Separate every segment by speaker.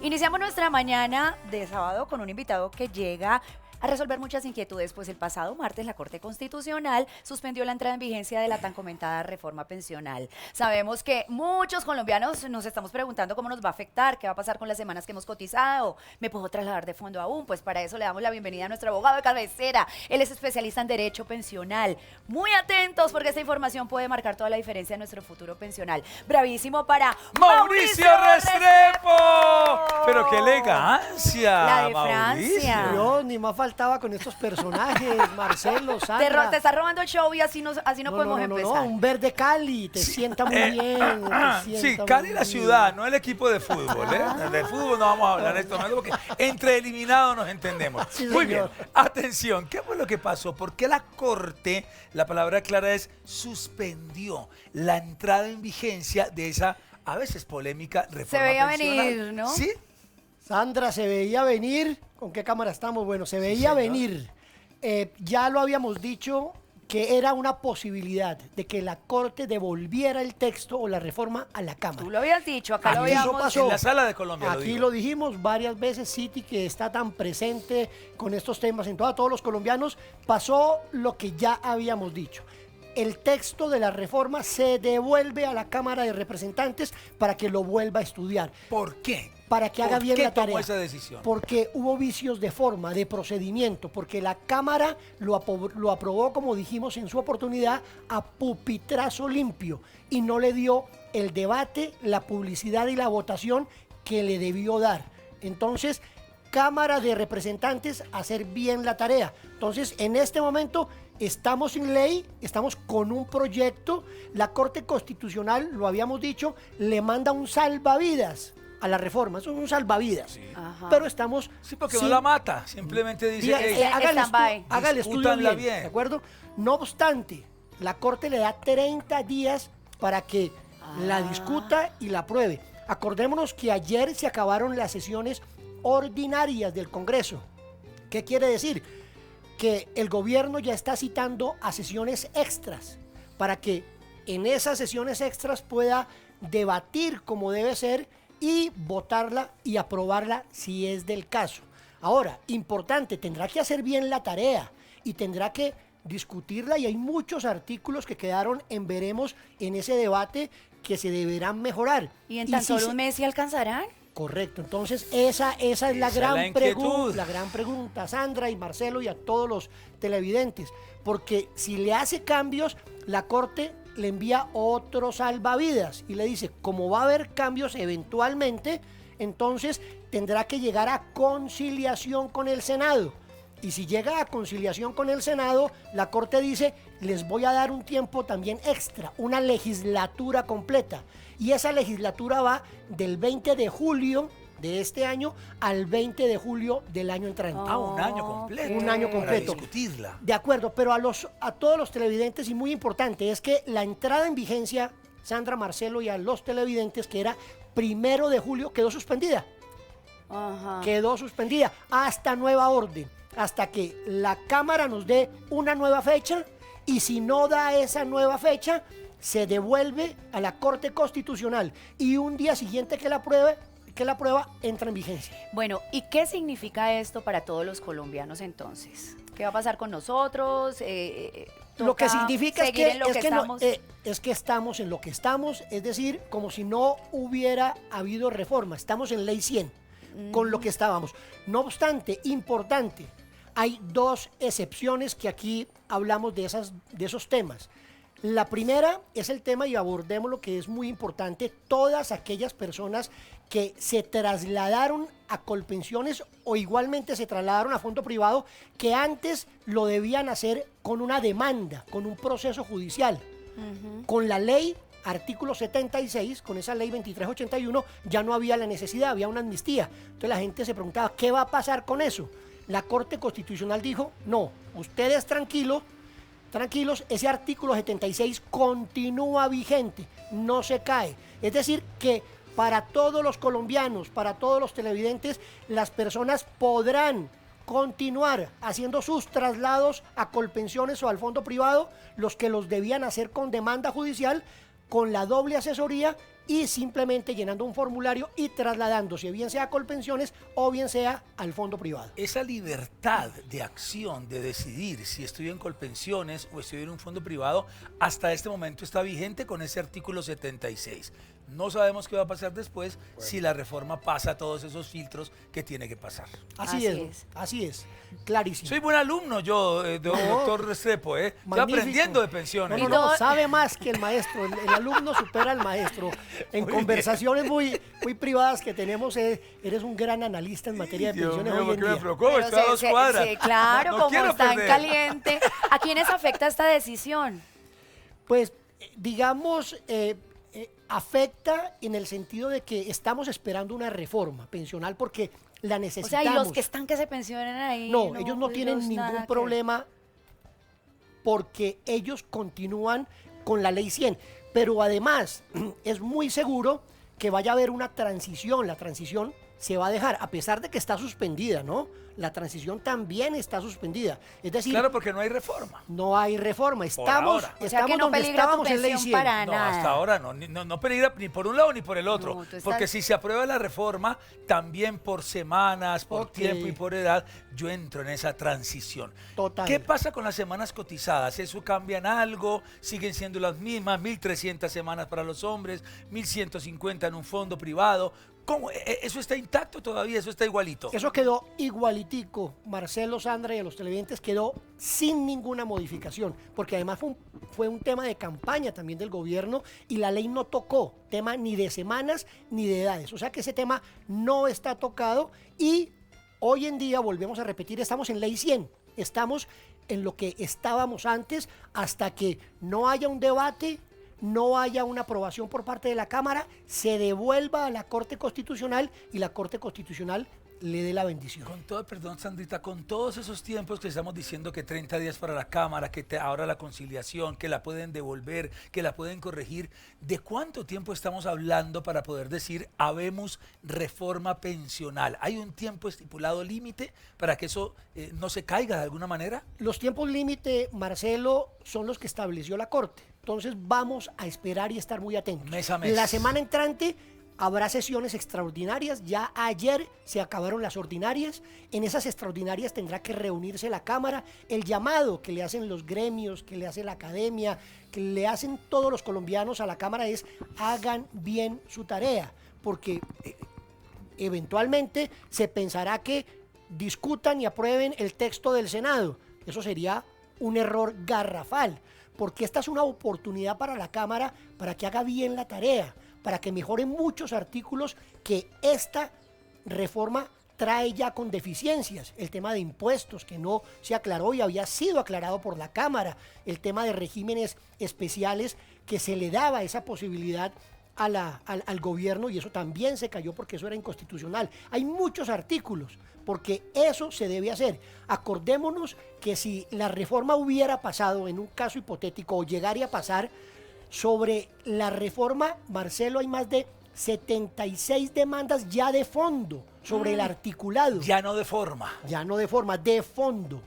Speaker 1: Iniciamos nuestra mañana de sábado con un invitado que llega a resolver muchas inquietudes, pues el pasado martes la Corte Constitucional suspendió la entrada en vigencia de la tan comentada reforma pensional. Sabemos que muchos colombianos nos estamos preguntando cómo nos va a afectar, qué va a pasar con las semanas que hemos cotizado, me puedo trasladar de fondo aún, pues para eso le damos la bienvenida a nuestro abogado de cabecera. Él es especialista en derecho pensional. Muy atentos porque esta información puede marcar toda la diferencia en nuestro futuro pensional. Bravísimo para
Speaker 2: Mauricio Restrepo. Pero qué elegancia,
Speaker 1: La de
Speaker 2: Mauricio.
Speaker 1: Francia.
Speaker 3: Yo ni más faltaba con estos personajes, Marcelo, Sandra.
Speaker 1: Te está robando el show y así no podemos empezar.
Speaker 3: Un verde Cali, te sienta muy bien.
Speaker 2: Sí, Cali la ciudad, no el equipo de fútbol. Del fútbol no vamos a hablar en este momento porque entre eliminados nos entendemos.
Speaker 3: Sí,
Speaker 2: Muy bien,
Speaker 3: señor.
Speaker 2: atención, ¿qué fue lo que pasó? ¿Por qué la Corte, la palabra clara es suspendió la entrada en vigencia de esa a veces polémica reforma
Speaker 1: Se veía
Speaker 2: pensional?
Speaker 1: venir, ¿no?
Speaker 2: Sí.
Speaker 3: Sandra, se veía venir. ¿Con qué cámara estamos? Bueno, se veía
Speaker 2: señor.
Speaker 3: venir. Ya lo habíamos dicho que era una posibilidad de que la Corte devolviera el texto o la reforma a la Cámara.
Speaker 1: Tú lo habías dicho, acá lo
Speaker 3: Aquí eso
Speaker 1: habíamos...
Speaker 3: pasó.
Speaker 2: En la sala de Colombia
Speaker 3: Aquí
Speaker 2: digo.
Speaker 3: lo dijimos varias veces, Citi, que está tan presente con estos temas en todos los colombianos, pasó lo que ya habíamos dicho. El texto de la reforma se devuelve a la Cámara de Representantes para que lo vuelva a estudiar,
Speaker 2: ¿Por qué?
Speaker 3: para que haga
Speaker 2: ¿Por
Speaker 3: bien
Speaker 2: qué
Speaker 3: la tarea.
Speaker 2: tomó esa decisión?
Speaker 3: Porque hubo vicios de forma, de procedimiento, porque la Cámara lo aprobó, como dijimos en su oportunidad, a pupitrazo limpio y no le dio el debate, la publicidad y la votación que le debió dar. Entonces, Cámara de Representantes, hacer bien la tarea. Entonces, en este momento estamos sin ley, estamos con un proyecto. La Corte Constitucional, lo habíamos dicho, le manda un salvavidas a la reforma. Eso es un salvavidas.
Speaker 1: Ajá.
Speaker 3: Pero estamos...
Speaker 2: Sí, porque
Speaker 3: sin-
Speaker 2: no la mata, simplemente dice,
Speaker 3: Diga,
Speaker 2: "Ey,
Speaker 3: haga el
Speaker 1: stand-by.
Speaker 3: haga el estudio
Speaker 2: Discútanla
Speaker 3: bien,
Speaker 2: bien.
Speaker 3: ¿de acuerdo? No obstante, la Corte le da 30 días para que la discuta y la apruebe. Acordémonos que ayer se acabaron las sesiones ordinarias del Congreso. ¿Qué quiere decir? Que el gobierno ya está citando a sesiones extras para que en esas sesiones extras pueda debatir como debe ser y votarla y aprobarla si es del caso. Ahora, importante, tendrá que hacer bien la tarea y tendrá que discutirla, y hay muchos artículos que quedaron en veremos en ese debate que se deberán mejorar.
Speaker 1: ¿Y en
Speaker 3: si
Speaker 1: tan solo
Speaker 3: se-
Speaker 1: un mes sí alcanzarán?
Speaker 3: Correcto, entonces esa es la
Speaker 2: Esa es
Speaker 3: gran
Speaker 2: la inquietud.
Speaker 3: pregunta, Sandra y Marcelo y a todos los televidentes, porque si le hace cambios, la Corte le envía otro salvavidas y le dice, como va a haber cambios eventualmente, entonces tendrá que llegar a conciliación con el Senado. Y si llega a conciliación con el Senado, la Corte dice, les voy a dar un tiempo también extra, una legislatura completa. Y esa legislatura va del 20 de julio de este año al 20 de julio del año entrante.
Speaker 2: Ah, un año completo.
Speaker 3: Un año completo.
Speaker 2: Para discutirla.
Speaker 3: De acuerdo, pero a todos los televidentes, y muy importante, es que la entrada en vigencia, Sandra, Marcelo, y a los televidentes, que era 1 de julio, quedó suspendida.
Speaker 1: Ajá.
Speaker 3: Quedó suspendida hasta nueva orden, hasta que la Cámara nos dé una nueva fecha, y si no da esa nueva fecha, se devuelve a la Corte Constitucional y un día siguiente que la prueba entra en vigencia.
Speaker 1: Bueno, ¿y qué significa esto para todos los colombianos entonces? ¿Qué va a pasar con nosotros?
Speaker 3: Lo que
Speaker 1: ¿Toca
Speaker 3: significa es
Speaker 1: seguir
Speaker 3: que,
Speaker 1: en lo que estamos?
Speaker 3: es que estamos en lo que estamos, es decir, como si no hubiera habido reforma. Estamos en ley 100 con lo que estábamos. No obstante, importante, hay dos excepciones que aquí hablamos de esos temas. La primera es el tema, y abordemos lo que es muy importante, todas aquellas personas que se trasladaron a Colpensiones o igualmente se trasladaron a fondo privado, que antes lo debían hacer con una demanda, con un proceso judicial. Con la ley, artículo 76, con esa ley 2381, ya no había la necesidad, había una amnistía. Entonces la gente se preguntaba, ¿qué va a pasar con eso? La Corte Constitucional dijo, no, ustedes tranquilos, ese artículo 76 continúa vigente, no se cae. Es decir, que para todos los colombianos, para todos los televidentes, las personas podrán continuar haciendo sus traslados a Colpensiones o al fondo privado, los que los debían hacer con demanda judicial, con la doble asesoría y simplemente llenando un formulario y trasladándose, bien sea a Colpensiones o bien sea al fondo privado.
Speaker 2: Esa libertad de acción, de decidir si estoy en Colpensiones o estoy en un fondo privado, hasta este momento está vigente con ese artículo 76. No sabemos qué va a pasar después si la reforma pasa todos esos filtros que tiene que pasar.
Speaker 3: Así es, clarísimo.
Speaker 2: Soy buen alumno yo, doctor Restrepo, ¿eh? Estoy
Speaker 3: Magnífico.
Speaker 2: aprendiendo de pensiones.
Speaker 3: No, sabe más que el maestro, el alumno supera al maestro. En
Speaker 2: Muy
Speaker 3: conversaciones muy privadas que tenemos, eres un gran analista en materia de
Speaker 2: Dios
Speaker 3: pensiones
Speaker 2: mío,
Speaker 3: hoy
Speaker 2: ¿por
Speaker 3: en
Speaker 2: qué me
Speaker 3: día.
Speaker 2: preocupo?
Speaker 1: Pero
Speaker 2: Estoy a 2 cuadras.
Speaker 1: claro,
Speaker 2: No
Speaker 1: como
Speaker 2: quiero
Speaker 1: está en
Speaker 2: perder.
Speaker 1: caliente. ¿A quiénes afecta esta decisión?
Speaker 3: Pues, digamos, afecta en el sentido de que estamos esperando una reforma pensional porque la
Speaker 1: O
Speaker 3: necesitamos.
Speaker 1: sea, y los que están que se pensionen ahí.
Speaker 3: No, ellos no tienen
Speaker 1: ellos nada
Speaker 3: ningún
Speaker 1: que-
Speaker 3: problema porque ellos continúan con la ley 100. Pero además es muy seguro que vaya a haber una transición. La transición se va a dejar, a pesar de que está suspendida, ¿no? La transición también está suspendida. Es decir,
Speaker 2: Claro, porque no hay reforma.
Speaker 3: no hay reforma. Estamos,
Speaker 2: ahora.
Speaker 1: O sea,
Speaker 3: estamos
Speaker 1: que no
Speaker 3: donde
Speaker 1: peligra tu
Speaker 3: estábamos en ley
Speaker 1: pensión
Speaker 3: 100.
Speaker 1: para
Speaker 2: No,
Speaker 1: nada.
Speaker 2: hasta ahora no, no peligra ni por un lado ni por el otro.
Speaker 1: No, tú estás-
Speaker 2: Porque si se aprueba la reforma, también por semanas, por
Speaker 3: Ok.
Speaker 2: tiempo y por edad, yo entro en esa transición.
Speaker 3: Total.
Speaker 2: ¿Qué pasa con las semanas cotizadas? ¿Eso cambian algo? ¿Siguen siendo las mismas? 1.300 semanas para los hombres, 1.150 en un fondo privado. ¿Cómo? ¿Eso está intacto todavía? ¿Eso está igualito?
Speaker 3: Eso quedó igualitico. Marcelo, Sandra y a los televidentes quedó sin ninguna modificación, porque además fue un tema de campaña también del gobierno y la ley no tocó tema ni de semanas ni de edades. O sea que ese tema no está tocado y hoy en día, volvemos a repetir, estamos en ley 100. Estamos en lo que estábamos antes hasta que no haya un debate, no haya una aprobación por parte de la Cámara, se devuelva a la Corte Constitucional y la Corte Constitucional le dé la bendición.
Speaker 2: Con todo, perdón, Sandrita, con todos esos tiempos que estamos diciendo que 30 días para la Cámara, que ahora la conciliación, que la pueden devolver, que la pueden corregir, ¿de cuánto tiempo estamos hablando para poder decir habemos reforma pensional? ¿Hay un tiempo estipulado límite para que eso no se caiga de alguna manera?
Speaker 3: Los tiempos límite, Marcelo, son los que estableció la Corte. Entonces vamos a esperar y estar muy atentos.
Speaker 2: Mes a mes.
Speaker 3: La semana entrante habrá sesiones extraordinarias. Ya ayer se acabaron las ordinarias. En esas extraordinarias tendrá que reunirse la Cámara. El llamado que le hacen los gremios, que le hace la academia, que le hacen todos los colombianos a la Cámara es hagan bien su tarea, porque eventualmente se pensará que discutan y aprueben el texto del Senado. Eso sería un error garrafal, porque esta es una oportunidad para la Cámara para que haga bien la tarea, para que mejore muchos artículos que esta reforma trae ya con deficiencias. El tema de impuestos que no se aclaró y había sido aclarado por la Cámara, el tema de regímenes especiales que se le daba esa posibilidad al gobierno y eso también se cayó porque eso era inconstitucional. Hay muchos artículos porque eso se debe hacer. Acordémonos que si la reforma hubiera pasado en un caso hipotético o llegara a pasar, sobre la reforma, Marcelo, hay más de 76 demandas ya de fondo sobre el articulado.
Speaker 2: Ya no de forma.
Speaker 3: Ya no de forma, de fondo.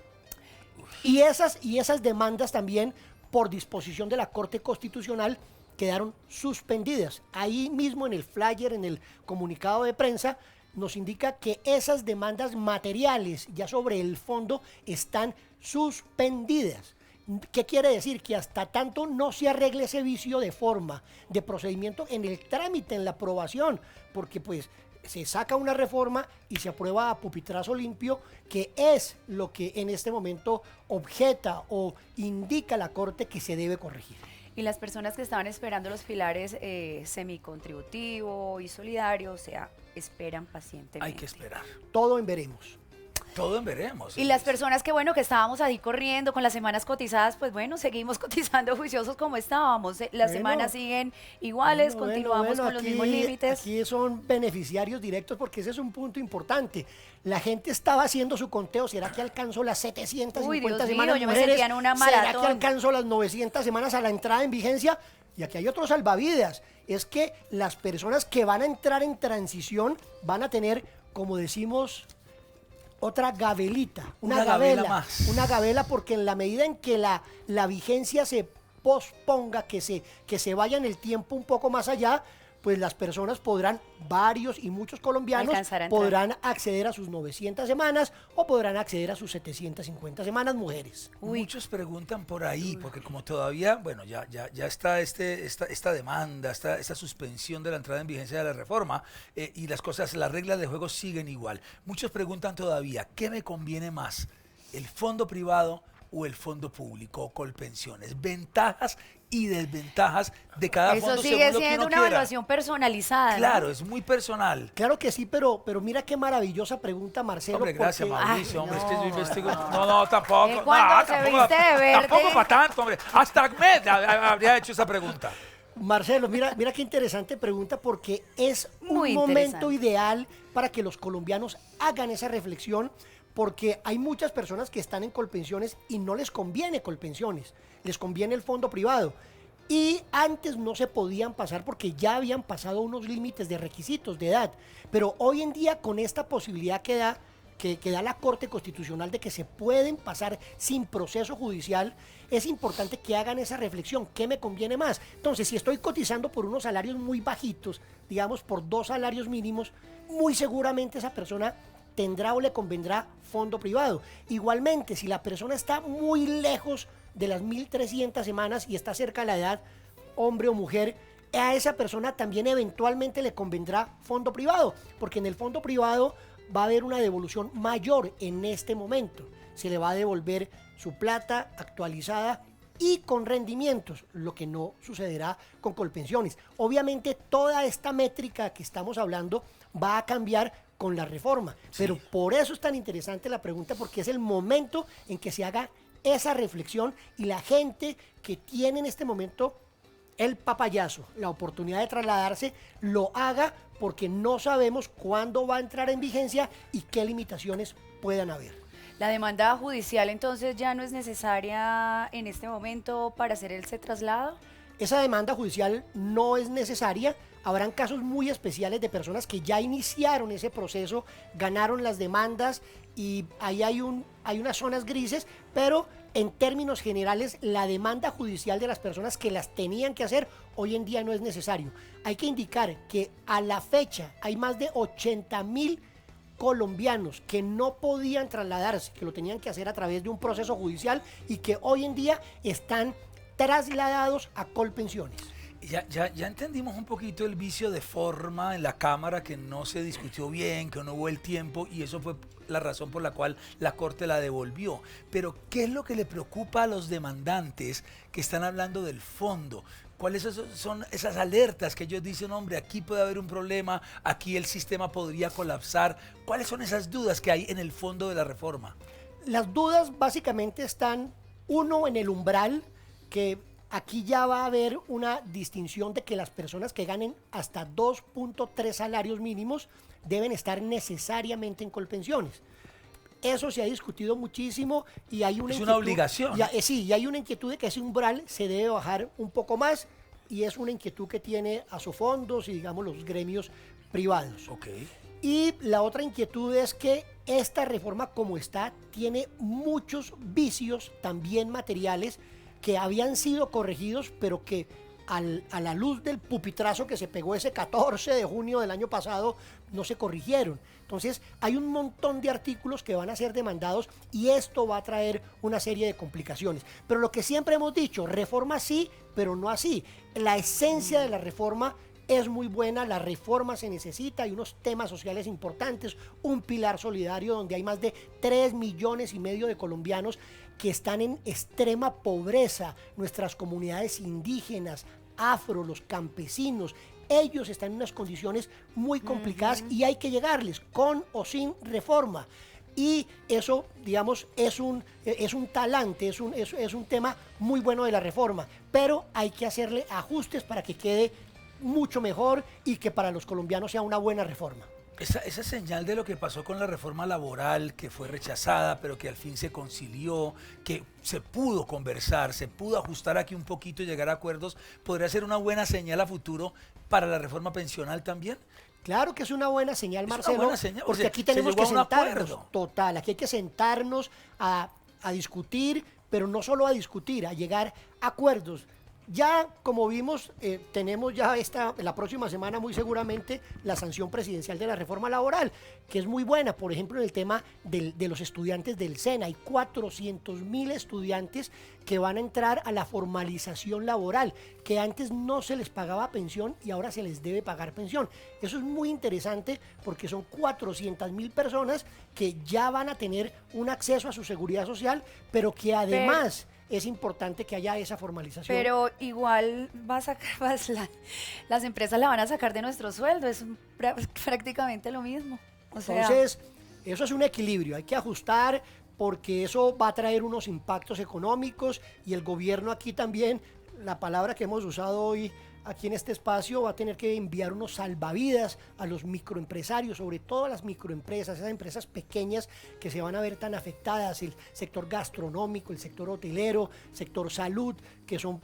Speaker 3: Y esas demandas también, por disposición de la Corte Constitucional, quedaron suspendidas. Ahí mismo en el flyer, en el comunicado de prensa, nos indica que esas demandas materiales ya sobre el fondo están suspendidas. ¿Qué quiere decir? Que hasta tanto no se arregle ese vicio de forma, de procedimiento en el trámite, en la aprobación, porque pues se saca una reforma y se aprueba a pupitrazo limpio, que es lo que en este momento objeta o indica la Corte que se debe corregir.
Speaker 1: Y las personas que estaban esperando los pilares semicontributivo y solidario, o sea, esperan pacientemente.
Speaker 2: Hay que esperar.
Speaker 3: Todo en veremos.
Speaker 2: Todo en veremos.
Speaker 1: Y las personas que, bueno, que estábamos ahí corriendo con las semanas cotizadas, pues bueno, seguimos cotizando juiciosos como estábamos. Las
Speaker 3: Bueno.
Speaker 1: semanas siguen iguales, continuamos con los mismos límites.
Speaker 3: Aquí son beneficiarios directos porque ese es un punto importante. La gente estaba haciendo su conteo. ¿Será que alcanzó las 750
Speaker 1: Uy, Dios
Speaker 3: semanas?
Speaker 1: mío, yo me
Speaker 3: mujeres?
Speaker 1: sentía en una
Speaker 3: ¿Será que
Speaker 1: maratón?
Speaker 3: alcanzó las 900 semanas a la entrada en vigencia? Y aquí hay otro salvavidas. Es que las personas que van a entrar en transición van a tener, como decimos, otra gabelita,
Speaker 2: Una gabela más.
Speaker 3: una gabela, porque en la medida en que la vigencia se posponga, que se vaya en el tiempo un poco más allá, pues las personas podrán, varios y muchos colombianos,
Speaker 1: Alcanzar a entrar.
Speaker 3: podrán acceder a sus 900 semanas o podrán acceder a sus 750 semanas mujeres.
Speaker 2: Muchos preguntan por ahí, porque como todavía, bueno, ya está esta demanda, esta suspensión de la entrada en vigencia de la reforma y las reglas de juego siguen igual. Muchos preguntan todavía, ¿qué me conviene más? ¿El fondo privado o el fondo público o Colpensiones? Ventajas y desventajas de cada
Speaker 1: Eso
Speaker 2: fondo
Speaker 1: sigue
Speaker 2: según lo que
Speaker 1: siendo
Speaker 2: uno
Speaker 1: una
Speaker 2: quiera.
Speaker 1: evaluación personalizada, ¿no?
Speaker 2: Claro, es muy personal.
Speaker 3: Claro que sí, pero mira qué maravillosa pregunta, Marcelo.
Speaker 2: Hombre, gracias,
Speaker 3: porque-
Speaker 2: Mauricio.
Speaker 1: Ay,
Speaker 2: hombre, es que yo
Speaker 1: no,
Speaker 2: investigo.
Speaker 1: no.
Speaker 2: No, tampoco.
Speaker 1: Él cuando se viste de verde.
Speaker 2: Tampoco para tanto, hombre. Hasta Ahmed habría hecho esa pregunta.
Speaker 3: Marcelo, mira qué interesante pregunta porque es
Speaker 1: Muy
Speaker 3: un momento
Speaker 1: interesante.
Speaker 3: ideal para que los colombianos hagan esa reflexión porque hay muchas personas que están en Colpensiones y no les conviene Colpensiones, les conviene el fondo privado. Y antes no se podían pasar porque ya habían pasado unos límites de requisitos de edad. Pero hoy en día con esta posibilidad que da la Corte Constitucional de que se pueden pasar sin proceso judicial, es importante que hagan esa reflexión. ¿Qué me conviene más? Entonces, si estoy cotizando por unos salarios muy bajitos, digamos por 2 salarios mínimos, muy seguramente esa persona tendrá o le convendrá fondo privado. Igualmente, si la persona está muy lejos de las 1.300 semanas y está cerca de la edad, hombre o mujer, a esa persona también eventualmente le convendrá fondo privado, porque en el fondo privado va a haber una devolución mayor en este momento. Se le va a devolver su plata actualizada y con rendimientos, lo que no sucederá con Colpensiones. Obviamente toda esta métrica que estamos hablando va a cambiar con la reforma, pero por eso es tan interesante la pregunta, porque es el momento en que se haga esa reflexión y la gente que tiene en este momento el papayazo, la oportunidad de trasladarse, lo haga porque no sabemos cuándo va a entrar en vigencia y qué limitaciones puedan haber.
Speaker 1: La demanda judicial entonces ya no es necesaria en este momento para hacer ese traslado.
Speaker 3: Esa demanda judicial no es necesaria. Habrán casos muy especiales de personas que ya iniciaron ese proceso, ganaron las demandas y ahí hay unas zonas grises, pero en términos generales la demanda judicial de las personas que las tenían que hacer hoy en día no es necesario. Hay que indicar que a la fecha hay más de 80.000 colombianos que no podían trasladarse, que lo tenían que hacer a través de un proceso judicial y que hoy en día están trasladados a Colpensiones.
Speaker 2: Ya entendimos un poquito el vicio de forma en la Cámara, que no se discutió bien, que no hubo el tiempo, y eso fue la razón por la cual la Corte la devolvió. Pero, ¿qué es lo que le preocupa a los demandantes que están hablando del fondo? ¿Cuáles son esas alertas que ellos dicen, hombre, aquí puede haber un problema, aquí el sistema podría colapsar? ¿Cuáles son esas dudas que hay en el fondo de la reforma?
Speaker 3: Las dudas básicamente están, uno, en el umbral, que aquí ya va a haber una distinción de que las personas que ganen hasta 2.3 salarios mínimos deben estar necesariamente en Colpensiones. Eso se ha discutido muchísimo y hay una
Speaker 2: Es una obligación.
Speaker 3: Sí, y hay una inquietud de que ese umbral se debe bajar un poco más y es una inquietud que tiene Asofondos y digamos los gremios privados.
Speaker 2: Ok.
Speaker 3: Y la otra inquietud es que esta reforma como está tiene muchos vicios también materiales que habían sido corregidos, pero que a la luz del pupitrazo que se pegó ese 14 de junio del año pasado, no se corrigieron. Entonces, hay un montón de artículos que van a ser demandados y esto va a traer una serie de complicaciones. Pero lo que siempre hemos dicho, reforma sí, pero no así. La esencia de la reforma es muy buena, la reforma se necesita, hay unos temas sociales importantes, un pilar solidario donde hay más de 3,5 millones de colombianos que están en extrema pobreza, nuestras comunidades indígenas, afro, los campesinos, ellos están en unas condiciones muy complicadas y hay que llegarles con o sin reforma. Y eso, digamos, es un talante, es un tema muy bueno de la reforma, pero hay que hacerle ajustes para que quede mucho mejor y que para los colombianos sea una buena reforma.
Speaker 2: Esa señal de lo que pasó con la reforma laboral, que fue rechazada, pero que al fin se concilió, que se pudo conversar, se pudo ajustar aquí un poquito y llegar a acuerdos, ¿podría ser una buena señal a futuro para la reforma pensional también?
Speaker 3: Claro que es una buena señal, Marcelo,
Speaker 2: buena señal,
Speaker 3: porque
Speaker 2: o sea,
Speaker 3: aquí tenemos
Speaker 2: se llegó
Speaker 3: que
Speaker 2: a un
Speaker 3: sentarnos,
Speaker 2: acuerdo.
Speaker 3: total, aquí hay que sentarnos a discutir, pero no solo a discutir, a llegar a acuerdos. Ya, como vimos, tenemos ya la próxima semana muy seguramente la sanción presidencial de la reforma laboral, que es muy buena. Por ejemplo, en el tema de los estudiantes del SENA, hay 400.000 estudiantes que van a entrar a la formalización laboral, que antes no se les pagaba pensión y ahora se les debe pagar pensión. Eso es muy interesante porque son 400.000 personas que ya van a tener un acceso a su seguridad social, pero que además es importante que haya esa formalización.
Speaker 1: Pero igual las empresas la van a sacar de nuestro sueldo, es prácticamente lo mismo. O sea,
Speaker 3: entonces, eso es un equilibrio, hay que ajustar porque eso va a traer unos impactos económicos y el gobierno aquí también, la palabra que hemos usado hoy aquí en este espacio, va a tener que enviar unos salvavidas a los microempresarios, sobre todo a las microempresas, esas empresas pequeñas que se van a ver tan afectadas, el sector gastronómico, el sector hotelero, sector salud, que son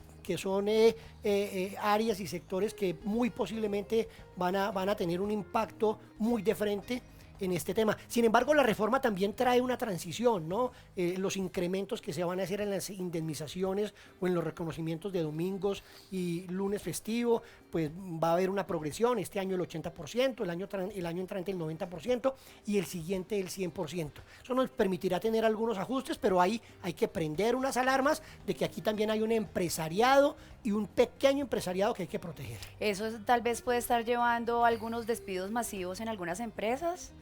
Speaker 3: áreas y sectores que muy posiblemente van a tener un impacto muy de frente en este tema. Sin embargo, la reforma también trae una transición, ¿no? Los incrementos que se van a hacer en las indemnizaciones o en los reconocimientos de domingos y lunes festivo, pues va a haber una progresión, este año el 80%, el año entrante el 90% y el siguiente el 100%. Eso nos permitirá tener algunos ajustes, pero ahí hay que prender unas alarmas de que aquí también hay un empresariado y un pequeño empresariado que hay que proteger.
Speaker 1: Eso tal vez puede estar llevando a algunos despidos masivos en algunas empresas.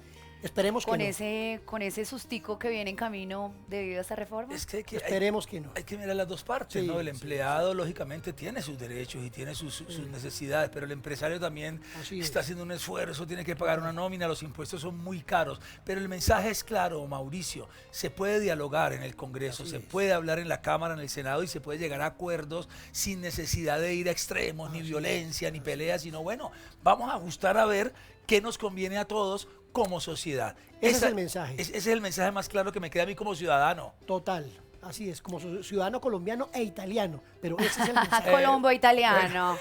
Speaker 3: Esperemos que no.
Speaker 1: Con ese sustico que viene en camino debido a esta reforma.
Speaker 2: Es que
Speaker 3: esperemos que no.
Speaker 2: Hay que mirar las dos partes,
Speaker 3: Sí,
Speaker 2: ¿no? El
Speaker 3: sí,
Speaker 2: empleado, lógicamente, tiene sus derechos y tiene sus necesidades, pero el empresario también está haciendo un esfuerzo, tiene que pagar una nómina, los impuestos son muy caros. Pero el mensaje es claro, Mauricio, se puede dialogar en el Congreso, se puede hablar en la Cámara, en el Senado y se puede llegar a acuerdos sin necesidad de ir a extremos, ni violencia, ni peleas, sino bueno, vamos a ajustar a ver qué nos conviene a todos como sociedad.
Speaker 3: Ese es el mensaje.
Speaker 2: Ese es el mensaje más claro que me queda a mí como ciudadano.
Speaker 3: Total, así es, como ciudadano colombiano e italiano, pero ese es el mensaje.
Speaker 1: Colombo italiano.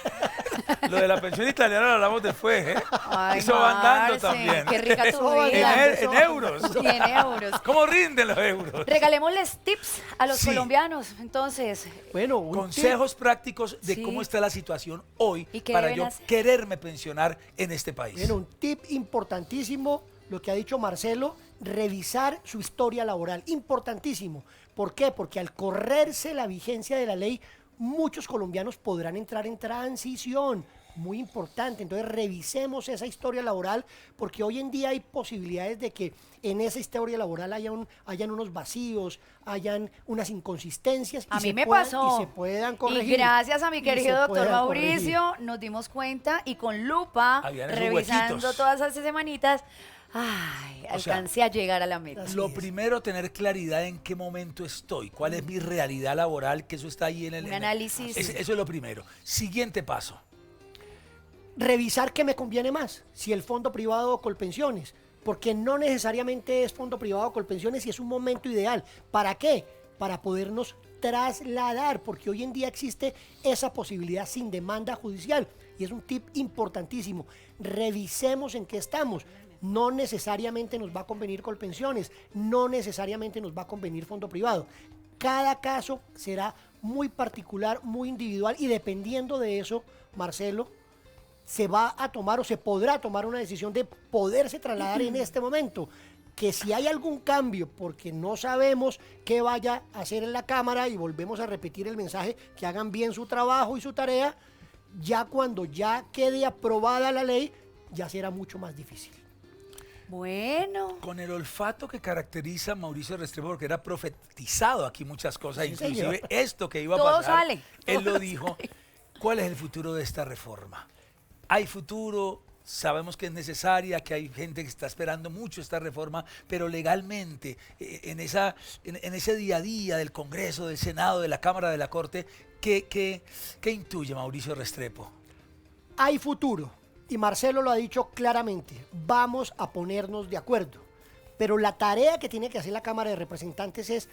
Speaker 2: Lo de la pensión italiana lo hablamos después, ¿eh?
Speaker 1: Ay,
Speaker 2: Eso va andando
Speaker 1: Marce,
Speaker 2: también.
Speaker 1: qué rica tu
Speaker 3: Eso va
Speaker 1: vida.
Speaker 2: En euros.
Speaker 1: Y en euros.
Speaker 2: ¿Cómo rinden los euros?
Speaker 1: Regalémosles tips a los
Speaker 2: Sí.
Speaker 1: colombianos, entonces.
Speaker 3: Bueno, un
Speaker 2: Consejos prácticos de
Speaker 1: Sí.
Speaker 2: cómo está la situación hoy
Speaker 1: ¿Y qué
Speaker 2: para
Speaker 1: deben
Speaker 2: yo
Speaker 1: hacer?
Speaker 2: quererme pensionar en este país.
Speaker 3: Bueno, un tip importantísimo, lo que ha dicho Marcelo, revisar su historia laboral. Importantísimo. ¿Por qué? Porque al correrse la vigencia de la ley, muchos colombianos podrán entrar en transición. Muy importante. Entonces, revisemos esa historia laboral, porque hoy en día hay posibilidades de que en esa historia laboral hayan unos vacíos, hayan unas inconsistencias.
Speaker 1: A
Speaker 3: y
Speaker 1: mí
Speaker 3: se
Speaker 1: me
Speaker 3: puedan-
Speaker 1: pasó.
Speaker 3: Y se puedan corregir.
Speaker 1: Y gracias a mi
Speaker 3: Y
Speaker 1: querido
Speaker 3: se
Speaker 1: doctor
Speaker 3: puedan
Speaker 1: Mauricio, nos dimos cuenta y con lupa,
Speaker 2: Habían esos
Speaker 1: revisando
Speaker 2: huequitos.
Speaker 1: todas esas semanitas, ay,
Speaker 2: O sea,
Speaker 1: alcancé a llegar a la meta.
Speaker 3: Así
Speaker 2: Lo
Speaker 3: es.
Speaker 2: primero, tener claridad en qué momento estoy, cuál es mi realidad laboral, que eso está ahí en el...
Speaker 1: Un análisis.
Speaker 2: Eso es lo primero. Siguiente paso.
Speaker 3: Revisar qué me conviene más, si el fondo privado o Colpensiones, porque no necesariamente es fondo privado o Colpensiones y es un momento ideal. ¿Para qué? Para podernos trasladar, porque hoy en día existe esa posibilidad sin demanda judicial y es un tip importantísimo. Revisemos en qué estamos. No necesariamente nos va a convenir Colpensiones, no necesariamente nos va a convenir fondo privado. Cada caso será muy particular, muy individual y dependiendo de eso, Marcelo, se va a tomar o se podrá tomar una decisión de poderse trasladar en este momento. Que si hay algún cambio, porque no sabemos qué vaya a hacer en la Cámara, y volvemos a repetir el mensaje, que hagan bien su trabajo y su tarea, ya cuando ya quede aprobada la ley, ya será mucho más difícil.
Speaker 1: Bueno,
Speaker 2: Con el olfato que caracteriza a Mauricio Restrepo, porque era profetizado aquí muchas cosas,
Speaker 3: Sí,
Speaker 2: inclusive
Speaker 3: señor.
Speaker 2: esto que iba a
Speaker 1: Todo
Speaker 2: pasar.
Speaker 1: sale,
Speaker 2: Él
Speaker 1: todo
Speaker 2: lo dijo. ¿Cuál es el futuro de esta reforma? Hay futuro, sabemos que es necesaria, que hay gente que está esperando mucho esta reforma, pero legalmente, en ese día a día del Congreso, del Senado, de la Cámara, de la Corte, ¿qué intuye Mauricio Restrepo?
Speaker 3: Hay futuro, y Marcelo lo ha dicho claramente, vamos a ponernos de acuerdo, pero la tarea que tiene que hacer la Cámara de Representantes es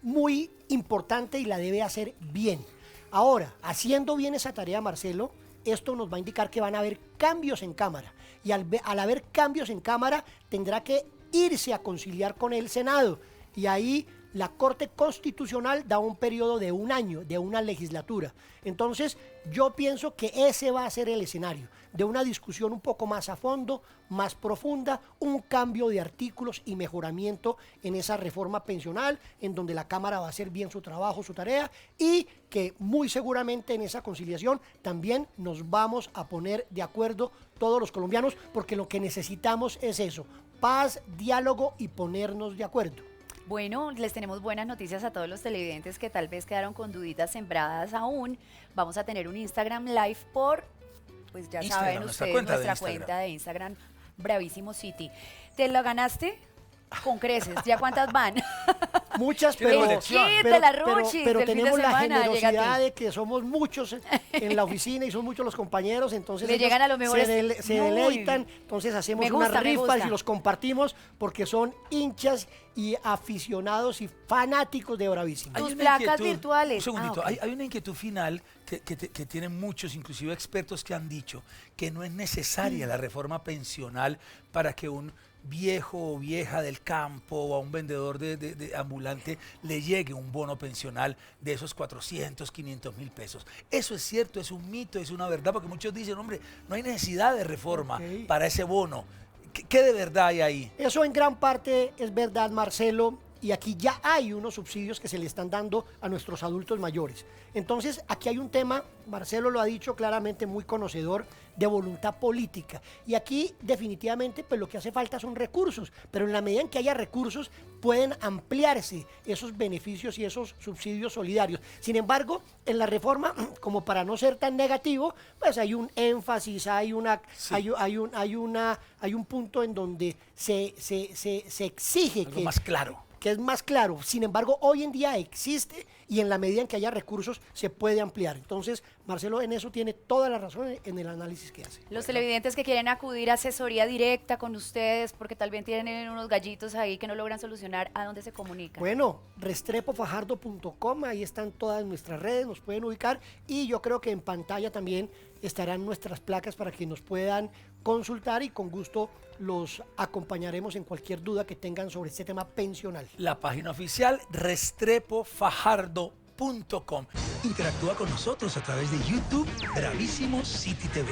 Speaker 3: muy importante y la debe hacer bien. Ahora, haciendo bien esa tarea, Marcelo, esto nos va a indicar que van a haber cambios en Cámara, y al haber cambios en Cámara tendrá que irse a conciliar con el Senado, y ahí La Corte Constitucional da un periodo de un año, de una legislatura. Entonces, yo pienso que ese va a ser el escenario de una discusión un poco más a fondo, más profunda, un cambio de artículos y mejoramiento en esa reforma pensional, en donde la Cámara va a hacer bien su trabajo, su tarea, y que muy seguramente en esa conciliación también nos vamos a poner de acuerdo todos los colombianos, porque lo que necesitamos es eso, paz, diálogo y ponernos de acuerdo.
Speaker 1: Bueno, les tenemos buenas noticias a todos los televidentes que tal vez quedaron con duditas sembradas aún. Vamos a tener un Instagram Live por, pues ya
Speaker 2: Instagram,
Speaker 1: saben
Speaker 2: nuestra
Speaker 1: ustedes,
Speaker 2: cuenta de
Speaker 1: nuestra
Speaker 2: Instagram.
Speaker 1: cuenta de Instagram, Bravísimo City. ¿Te lo ganaste? Con creces. ¿Ya cuántas van?
Speaker 3: Muchas,
Speaker 2: Tiene
Speaker 3: pero,
Speaker 2: colección.
Speaker 1: Quítela, Ruchis,
Speaker 3: pero
Speaker 1: del fin de
Speaker 3: tenemos la
Speaker 1: semana, llega a
Speaker 3: generosidad
Speaker 1: ti.
Speaker 3: de que somos muchos en la oficina y son muchos los compañeros, entonces
Speaker 1: Le
Speaker 3: ellos
Speaker 1: llegan a los mejores.
Speaker 3: se
Speaker 1: Muy
Speaker 3: deleitan, entonces hacemos
Speaker 1: me gusta,
Speaker 3: unas
Speaker 1: me
Speaker 3: rifas
Speaker 1: gusta.
Speaker 3: y los compartimos porque son hinchas y aficionados y fanáticos de Bravísimo.
Speaker 1: Tus
Speaker 2: Hay una
Speaker 1: placas
Speaker 2: inquietud-
Speaker 1: virtuales.
Speaker 2: Un segundito,
Speaker 1: Ah, ok.
Speaker 2: hay una inquietud final que tienen muchos, inclusive expertos, que han dicho que no es necesaria la reforma pensional para que un viejo o vieja del campo o a un vendedor de ambulante le llegue un bono pensional de esos 400, 500 mil pesos. Eso es cierto, es un mito, es una verdad, porque muchos dicen, hombre, no hay necesidad de reforma
Speaker 3: Ok.
Speaker 2: para ese bono. ¿Qué de verdad hay ahí?
Speaker 3: Eso en gran parte es verdad, Marcelo, y aquí ya hay unos subsidios que se le están dando a nuestros adultos mayores. Entonces, aquí hay un tema, Marcelo lo ha dicho claramente, muy conocedor, de voluntad política. Y aquí definitivamente pues lo que hace falta son recursos, pero en la medida en que haya recursos pueden ampliarse esos beneficios y esos subsidios solidarios. Sin embargo, en la reforma, como para no ser tan negativo, pues hay un énfasis, hay una,
Speaker 2: Sí.
Speaker 3: hay un punto en donde se exige
Speaker 2: Algo más claro.
Speaker 3: que es más claro. Sin embargo, hoy en día existe y en la medida en que haya recursos se puede ampliar. Entonces, Marcelo en eso tiene toda la razón en el análisis que hace.
Speaker 1: Los televidentes que quieren acudir a asesoría directa con ustedes porque tal vez tienen unos gallitos ahí que no logran solucionar, ¿a dónde se comunican?
Speaker 3: Bueno, restrepofajardo.com, ahí están todas nuestras redes, nos pueden ubicar y yo creo que en pantalla también estarán nuestras placas para que nos puedan consultar y con gusto los acompañaremos en cualquier duda que tengan sobre este tema pensional.
Speaker 2: La página oficial restrepofajardo.com. Interactúa con nosotros a través de YouTube Bravísimo City TV.